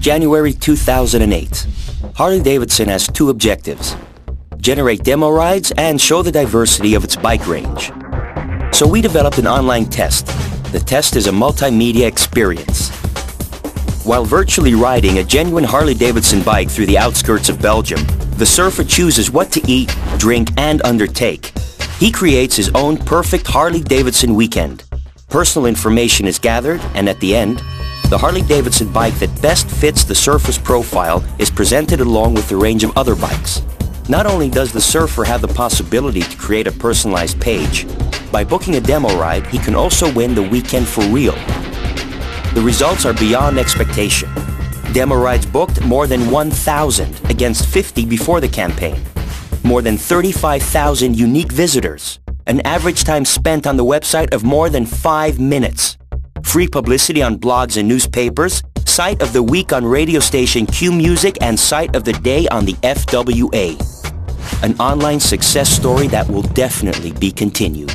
January 2008. Harley-Davidson has two objectives: generate demo rides and show the diversity of its bike range. So we developed an online test. The test is a multimedia experience. While virtually riding a genuine Harley-Davidson bike through the outskirts of Belgium, the surfer chooses what to eat, drink, and undertake. He creates his own perfect Harley-Davidson weekend. Personal information is gathered, and at the end, the Harley-Davidson bike that best fits the surfer's profile is presented along with a range of other bikes. Not only does the surfer have the possibility to create a personalized page, by booking a demo ride, he can also win the weekend for real. The results are beyond expectation. Demo rides booked more than 1,000 against 50 before the campaign. More than 35,000 unique visitors. An average time spent on the website of more than 5 minutes. Free publicity on blogs and newspapers, site of the week on radio station Q Music, and site of the day on the FWA. An online success story that will definitely be continued.